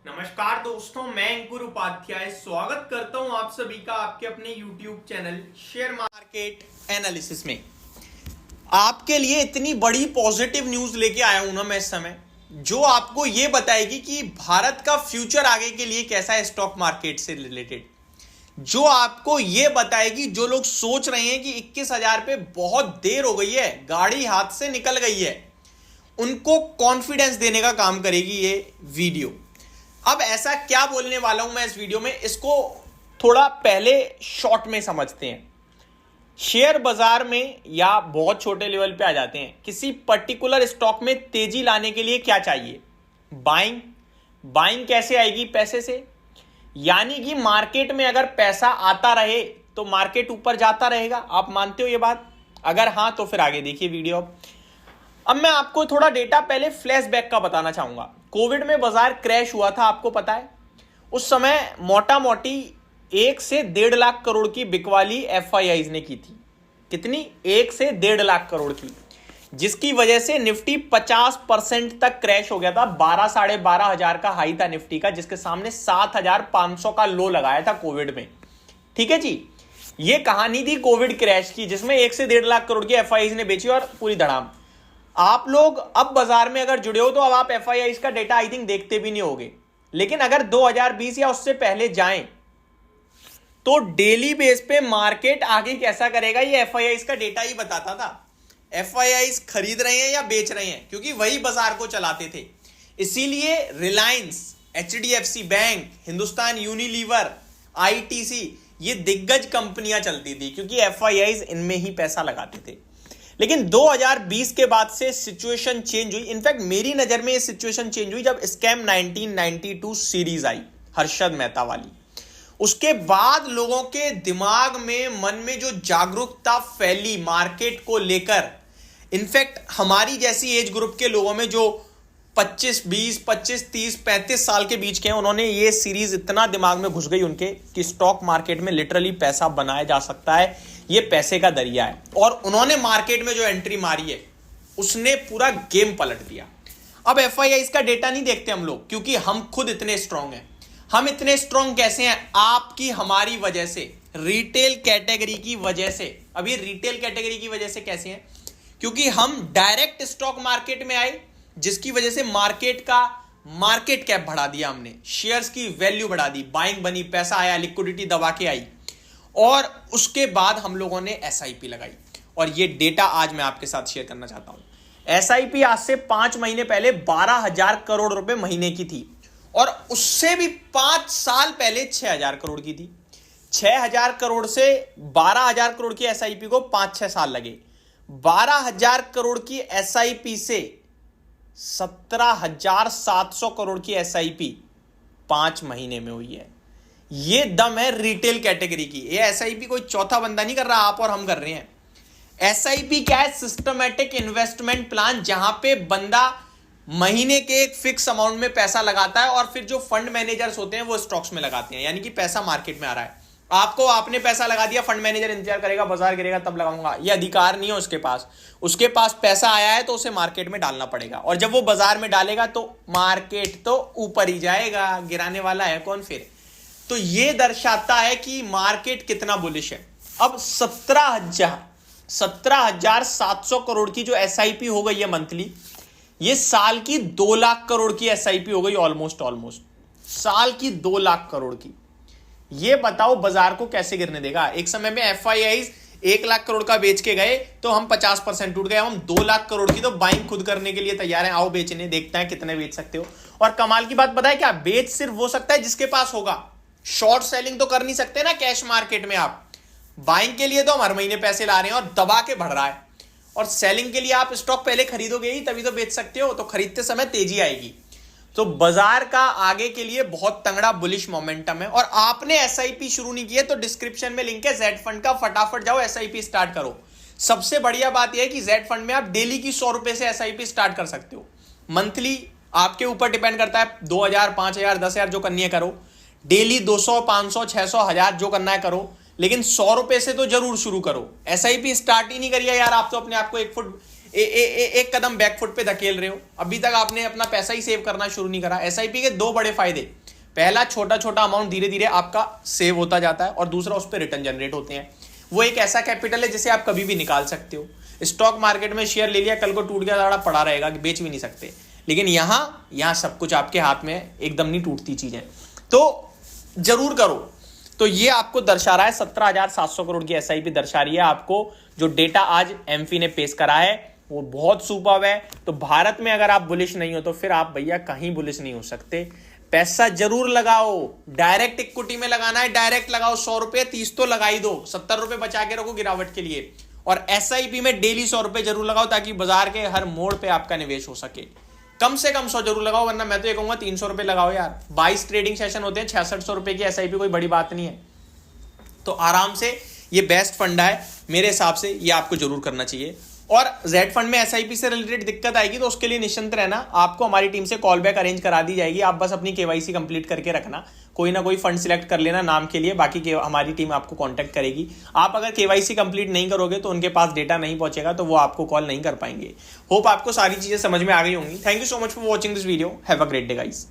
नमस्कार दोस्तों, मैं अंकुर उपाध्याय स्वागत करता हूं आप सभी का आपके अपने YouTube channel share market analysis में। आपके लिए इतनी बड़ी पॉजिटिव न्यूज लेके आया हूं ना मैं इस समय, जो आपको ये बताएगी कि भारत का फ्यूचर आगे के लिए कैसा है स्टॉक मार्केट से रिलेटेड, जो आपको ये बताएगी जो लोग सोच रहे हैं कि 21,000 पे बहुत देर हो गई है, गाड़ी हाथ से निकल गई है, उनको कॉन्फिडेंस देने का काम करेगी ये वीडियो। अब ऐसा क्या बोलने वाला हूं मैं इस वीडियो में, इसको थोड़ा पहले शॉर्ट में समझते हैं। शेयर बाजार में या बहुत छोटे लेवल पे आ जाते हैं, किसी पर्टिकुलर स्टॉक में तेजी लाने के लिए क्या चाहिए? बाइंग कैसे आएगी? पैसे से। यानी कि मार्केट में अगर पैसा आता रहे तो मार्केट ऊपर जाता रहेगा। आप मानते हो ये बात? अगर हां तो फिर आगे देखिए वीडियो। अब मैं आपको थोड़ा डेटा पहले फ्लैशबैक का बताना चाहूंगा। कोविड में बाजार क्रैश हुआ था, आपको पता है। उस समय मोटा मोटी 1 से 1.5 लाख करोड़ की बिकवाली एफआईआईज ने की थी। कितनी? 1 से 1.5 लाख करोड़ की, जिसकी वजह से निफ्टी 50% तक क्रैश हो गया था। 12,500 हजार का हाई था निफ्टी का, जिसके सामने 7,500 का लो लगाया था कोविड में। ठीक है जी, ये कहानी थी कोविड क्रैश की, जिसमें 1 से 1.5 लाख करोड़ की एफआईआईज ने बेची और पूरी धड़ाम। आप लोग अब बाजार में अगर जुड़े हो तो अब आप एफआईआईज का डेटा आई थिंक देखते भी नहीं होगे, लेकिन अगर 2020 या उससे पहले जाएं तो डेली बेस पे मार्केट आगे कैसा करेगा ये एफआईआईज का डेटा ही बताता था। एफआईआईज खरीद रहे हैं या बेच रहे हैं, क्योंकि वही बाजार को चलाते थे। इसीलिए Reliance, HDFC bank, Hindustan Unilever, ITC, ये दिग्गज कंपनियां चलती थी, क्योंकि एफआईआईज इनमें ही पैसा लगाते थे। लेकिन 2020 के बाद से सिचुएशन चेंज हुई। इनफैक्ट मेरी नजर में ये सिचुएशन चेंज हुई जब स्कैम 1992 सीरीज आई, हर्षद मेहता वाली। उसके बाद लोगों के दिमाग में, मन में जो जागरूकता फैली मार्केट को लेकर, इनफैक्ट हमारी जैसी एज ग्रुप के लोगों में जो 25, 20, 25, 30, 35 साल के बीच के हैं, उन्होंने ये सीरीज इतना दिमाग में घुस गई उनके कि स्टॉक मार्केट में लिटरली पैसा बनाया जा सकता है, ये पैसे का दरिया है। और उन्होंने मार्केट में जो एंट्री मारी है उसने पूरा गेम पलट दिया। अब एफआईआईज का डेटा नहीं देखते हम लोग, क्योंकि हम खुद इतने स्ट्रांग हैं। हम इतने स्ट्रांग कैसे हैं? आपकी हमारी वजह से, रिटेल कैटेगरी की वजह से। अब ये रिटेल कैटेगरी की वजह से कैसे हैं? क्योंकि हम डायरेक्ट स्टॉक मार्केट में आए, जिसकी वजह से मार्केट का मार्केट कैप बढ़ा दिया हमने, शेयर्स की वैल्यू बढ़ा दी, बाइंग बनी, पैसा आया, लिक्विडिटी दबा के आई, और उसके बाद हम लोगों ने एसआईपी लगाई। और ये डेटा आज मैं आपके साथ शेयर करना चाहता हूं। एसआईपी आज से 5 महीने पहले 12,000 करोड़ रुपए महीने की थी, और उससे भी 5 साल पहले 6,000 करोड़ की थी। 6,000 करोड़ से 12,000 करोड़ की एसआईपी को 5-6 साल लगे। 12,000 करोड़ की एसआईपी से 17,700 करोड़ की एसआईपी 5 महीने में हुई है। ये दम है रिटेल कैटेगरी की। ये एसआईपी कोई चौथा बंदा नहीं कर रहा, आप और हम कर रहे हैं। एसआईपी क्या है? सिस्टमैटिक इन्वेस्टमेंट प्लान, जहां पे बंदा महीने के एक फिक्स अमाउंट में पैसा लगाता है और फिर जो फंड मैनेजर्स होते हैं वो स्टॉक्स में लगाते हैं। यानी कि पैसा मार्केट में आ रहा है, आपने पैसा लगा दिया, फंड मैनेजर इंतजार करेगा बाजार गिरेगा तब लगाऊंगा, ये अधिकार नहीं है उसके पास। उसके पास पैसा आया है तो उसे मार्केट में डालना पड़ेगा, और जब वो बाजार में डालेगा तो मार्केट तो ऊपर ही जाएगा, गिराने वाला है कौन फिर? तो ये दर्शाता है कि मार्केट कितना बुलिश है। अब 17,700 करोड़ की जो एसआईपी हो गई है मंथली, ये साल की 2 लाख करोड़ की एसआईपी हो गई। ऑलमोस्ट साल की 2 लाख करोड़ की। ये बताओ बाजार को कैसे गिरने देगा? एक समय में एफआईआईज 1 लाख करोड़ का बेच के गए तो हम 50% टूट गए। हम 2 लाख करोड़ की तो बाइंग खुद करने के लिए तैयार हैं। आओ बेचने, देखते हैं कितने बेच सकते हो। और कमाल की बात पता है क्या? बेच सिर्फ वो सकता है जिसके पास होगा। शॉर्ट सेलिंग तो कर नहीं सकते ना कैश मार्केट में आप। बाइंग के लिए तो हम हर महीने पैसे ला रहे हैं और दबा के बढ़ रहा है, और सेलिंग के लिए आप स्टॉक पहले खरीदोगे ही तभी तो बेच सकते हो, तो खरीदते समय तेजी आएगी। तो बाजार का आगे के लिए बहुत तगड़ा बुलिश मोमेंटम है। और आपने एसआईपी शुरू नहीं की है तो डिस्क्रिप्शन में लिंक है जेड फंड का, फटाफट जाओ एसआईपी स्टार्ट करो। सबसे बढ़िया बात यह है कि जेड फंड में आप डेली की 100 रुपए से एसआईपी स्टार्ट कर सकते हो। मंथली आपके ऊपर डिपेंड करता है, 2,000, 5,000, 10,000 जो करनी है करो। डेली 200, 500, 600, 1000 जो करना है करो, लेकिन 100 रुपए से तो जरूर शुरू करो। एसआईपी स्टार्ट ही नहीं करिए यार, आप तो अपने आप को एक कदम बैकफुट पे धकेल रहे हो। अभी तक आपने अपना पैसा ही सेव करना शुरू नहीं करा। एसआईपी के दो बड़े फायदे, पहला छोटा छोटा अमाउंट धीरे धीरे आपका सेव होता जाता है और दूसरा उस पर रिटर्न जनरेट होते हैं। वो एक ऐसा कैपिटल है जिसे आप कभी भी निकाल सकते हो। स्टॉक मार्केट में शेयर ले लिया, कल को टूट गया, थोड़ा पड़ा रहेगा कि बेच भी नहीं सकते। लेकिन यहां सब कुछ आपके हाथ में, एकदम नहीं टूटती चीजें, तो जरूर करो। तो ये आपको दर्शा रहा है 17,700 करोड़ की एसआईपी दर्शा रही है आपको। जो डेटा आज एमफी ने पेश करा है वो बहुत सुपर्ब है। तो भारत में अगर आप बुलिश नहीं हो तो फिर आप भैया कहीं बुलिश नहीं हो सकते। पैसा जरूर लगाओ, डायरेक्ट इक्विटी में लगाना है, डायरेक्ट लगाओ। 100 रुपए 30 तो लगा ही दो, 70 रुपए बचा के रखो गिरावट के लिए। और एसआईपी में डेली 100 रुपए जरूर लगाओ ताकि बाजार के हर मोड़ पे आपका निवेश हो सके। कम से कम 100 जरूर लगाओ, वरना मैं तो ये कहूंगा 300 रुपए लगाओ यार। 22 ट्रेडिंग सेशन होते हैं, 6600 रुपए की एसआईपी कोई बड़ी बात नहीं है। तो आराम से ये बेस्ट फंड है मेरे हिसाब से, ये आपको जरूर करना चाहिए। और जेड फंड में एसआईपी से रिलेटेड दिक्कत आएगी तो उसके लिए निश्चिंत रहना, आपको हमारी टीम से कॉल बैक अरेंज करा दी जाएगी। आप बस अपनी केवाईसी कंप्लीट करके रखना, कोई ना कोई फंड सिलेक्ट कर लेना नाम के लिए, बाकी हमारी टीम आपको कांटेक्ट करेगी। आप अगर केवाईसी कंप्लीट नहीं करोगे तो उनके पास डेटा नहीं पहुंचेगा, तो वो आपको कॉल नहीं कर पाएंगे। होप आपको सारी चीजें समझ में आ गई होंगी। Thank you so much for watching this video. Have a great day guys.